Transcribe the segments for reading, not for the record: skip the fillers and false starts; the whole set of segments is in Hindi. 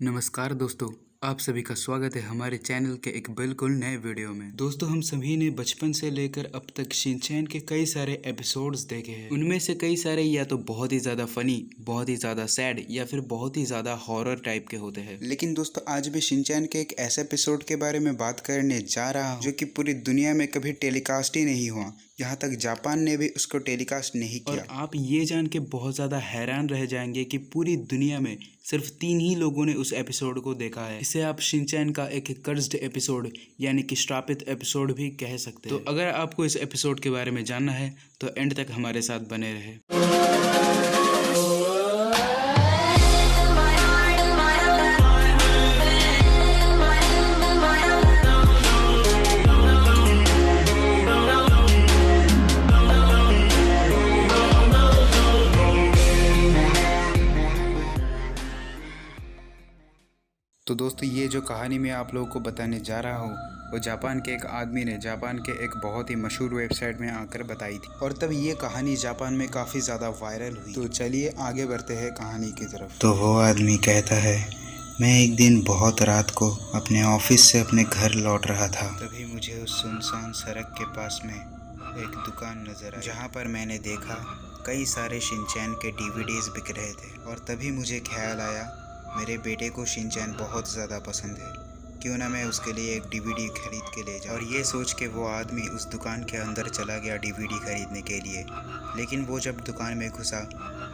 नमस्कार दोस्तों, आप सभी का स्वागत है हमारे चैनल के एक बिल्कुल नए वीडियो में। दोस्तों, हम सभी ने बचपन से लेकर अब तक शिनचैन के कई सारे एपिसोड्स देखे हैं। उनमें से कई सारे या तो बहुत ही ज़्यादा फनी, बहुत ही ज़्यादा सैड या फिर बहुत ही ज़्यादा हॉरर टाइप के होते हैं। लेकिन दोस्तों, आज भी शिनचैन के एक ऐसे एपिसोड के बारे में बात करने जा रहा हूँ जो कि पूरी दुनिया में कभी टेलीकास्ट ही नहीं हुआ। यहाँ तक जापान ने भी उसको टेलीकास्ट नहीं किया। और आप ये जान के बहुत ज़्यादा हैरान रह जाएंगे कि पूरी दुनिया में सिर्फ 3 ही लोगों ने उस एपिसोड को देखा है। इसे आप शिनचैन का एक कर्स्ड एपिसोड यानी कि श्रापित एपिसोड भी कह सकते हैं। तो अगर आपको इस एपिसोड के बारे में जानना है तो एंड तक हमारे साथ बने रहे। तो दोस्तों, ये जो कहानी मैं आप लोगों को बताने जा रहा हूँ वो जापान के एक आदमी ने जापान के एक बहुत ही मशहूर वेबसाइट में आकर बताई थी, और तब ये कहानी जापान में काफ़ी ज़्यादा वायरल हुई। तो चलिए आगे बढ़ते हैं कहानी की तरफ। तो वो आदमी कहता है, मैं एक दिन बहुत रात को अपने ऑफिस से अपने घर लौट रहा था। तभी मुझे उस सुनसान सड़क के पास में एक दुकान नजर आई, जहाँ पर मैंने देखा कई सारे शिनचैन के डीवीडीज बिक रहे थे। और तभी मुझे ख्याल आया, मेरे बेटे को शिनचैन बहुत ज़्यादा पसंद है, क्यों ना मैं उसके लिए एक डीवीडी खरीद के ले जाऊँ। और ये सोच के वो आदमी उस दुकान के अंदर चला गया डीवीडी खरीदने के लिए। लेकिन वो जब दुकान में घुसा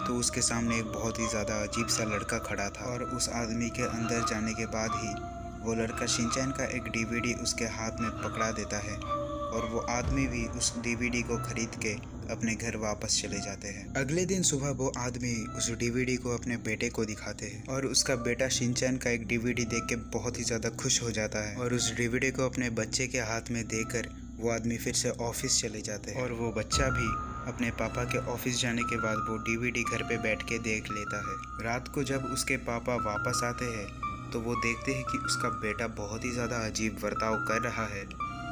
तो उसके सामने एक बहुत ही ज़्यादा अजीब सा लड़का खड़ा था। और उस आदमी के अंदर जाने के बाद ही वो लड़का शिनचैन का एक डीवीडी उसके हाथ में पकड़ा देता है, और वो आदमी भी उस डीवीडी को खरीद के अपने घर वापस चले जाते हैं। अगले दिन सुबह वो आदमी उस डीवीडी को अपने बेटे को दिखाते हैं, और उसका बेटा शिनचैन का एक डीवीडी देख के बहुत ही ज़्यादा खुश हो जाता है। और उस डीवीडी को अपने बच्चे के हाथ में देकर वो आदमी फिर से ऑफिस चले जाते हैं। और वो बच्चा भी अपने पापा के ऑफिस जाने के बाद वो डीवीडी घर पे बैठ के देख लेता है। रात को जब उसके पापा वापस आते हैं तो वो देखते हैं कि उसका बेटा बहुत ही ज़्यादा अजीब बर्ताव कर रहा है,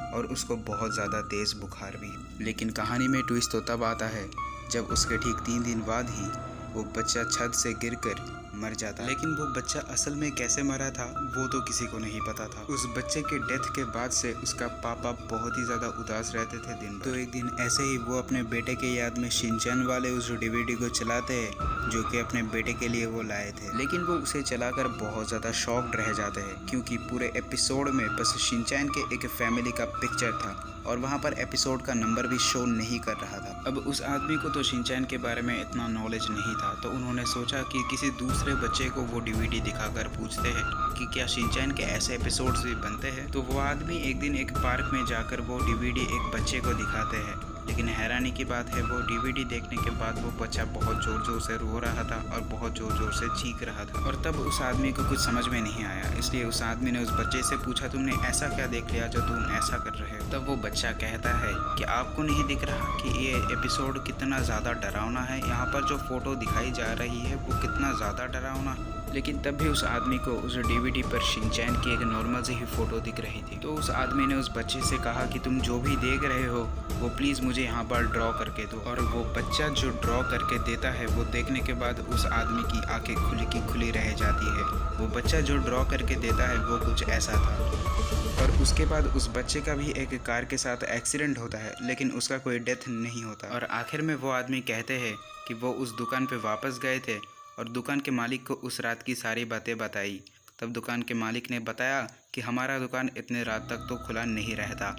और उसको बहुत ज़्यादा तेज़ बुखार भी। लेकिन कहानी में ट्विस्ट तो तब आता है जब उसके ठीक 3 दिन बाद ही वो बच्चा छत से गिरकर मर जाता है। लेकिन वो बच्चा असल में कैसे मरा था वो तो किसी को नहीं पता था। उस बच्चे के डेथ के बाद से उसका पापा बहुत ही ज़्यादा उदास रहते थे दिन भर। तो एक दिन ऐसे ही वो अपने बेटे के याद में शिनचैन वाले उस डीवीडी को चलाते हैं जो कि अपने बेटे के लिए वो लाए थे। लेकिन वो उसे चलाकर बहुत ज़्यादा शॉक्ड रह जाते हैं, क्योंकि पूरे एपिसोड में बस शिनचैन के एक फैमिली का पिक्चर था, और वहाँ पर एपिसोड का नंबर भी शो नहीं कर रहा था। अब उस आदमी को तो शिनचैन के बारे में इतना नॉलेज नहीं था, तो उन्होंने सोचा कि किसी दूसरे बच्चे को वो डीवीडी दिखाकर पूछते हैं कि क्या शिनचैन के ऐसे एपिसोड्स भी बनते हैं। तो वो आदमी एक दिन एक पार्क में जाकर वो डीवीडी एक बच्चे को दिखाते हैं। लेकिन हैरानी की बात है, वो डीवीडी देखने के बाद वो बच्चा बहुत ज़ोर ज़ोर से रो रहा था और बहुत ज़ोर ज़ोर से चीख रहा था। और तब उस आदमी को कुछ समझ में नहीं आया, इसलिए उस आदमी ने उस बच्चे से पूछा, तुमने ऐसा क्या देख लिया जो तुम ऐसा कर रहे हो। तब वो बच्चा कहता है कि आपको नहीं दिख रहा कि ये एपिसोड कितना ज़्यादा डरावना है, यहाँ पर जो फ़ोटो दिखाई जा रही है वो कितना ज़्यादा डरावना। लेकिन तब भी उस आदमी को उस डीवीडी पर शिनचैन की एक नॉर्मल सी ही फ़ोटो दिख रही थी। तो उस आदमी ने उस बच्चे से कहा कि तुम जो भी देख रहे हो वो प्लीज़ मुझे यहाँ पर ड्रॉ करके दो। और वो बच्चा जो ड्रॉ करके देता है वो देखने के बाद उस आदमी की आंखें खुली की खुली रह जाती है। वो बच्चा जो ड्रॉ करके देता है वो कुछ ऐसा था। और उसके बाद उस बच्चे का भी एक कार के साथ एक्सीडेंट होता है, लेकिन उसका कोई डेथ नहीं होता। और आखिर में वो आदमी कहते हैं कि वो उस दुकान पे वापस गए थे और दुकान के मालिक को उस रात की सारी बातें बताई। तब दुकान के मालिक ने बताया कि हमारा दुकान इतने रात तक तो खुला नहीं रहता,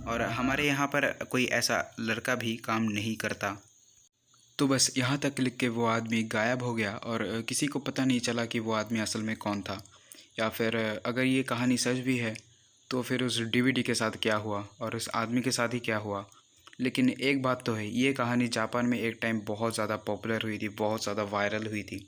और हमारे यहाँ पर कोई ऐसा लड़का भी काम नहीं करता। तो बस यहाँ तक लिख के वो आदमी गायब हो गया, और किसी को पता नहीं चला कि वो आदमी असल में कौन था, या फिर अगर ये कहानी सच भी है तो फिर उस डीवीडी के साथ क्या हुआ और उस आदमी के साथ ही क्या हुआ। लेकिन एक बात तो है, ये कहानी जापान में एक टाइम बहुत ज़्यादा पॉपुलर हुई थी, बहुत ज़्यादा वायरल हुई थी।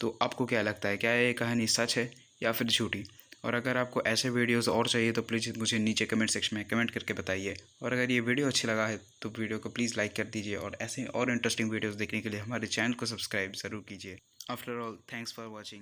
तो आपको क्या लगता है, क्या ये कहानी सच है या फिर झूठी? और अगर आपको ऐसे वीडियोस और चाहिए तो प्लीज़ मुझे नीचे कमेंट सेक्शन में कमेंट करके बताइए। और अगर ये वीडियो अच्छी लगा है तो वीडियो को प्लीज़ लाइक कर दीजिए, और ऐसे और इंटरेस्टिंग वीडियोज़ देखने के लिए हमारे चैनल को सब्सक्राइब ज़रूर कीजिए। After all, thanks for watching.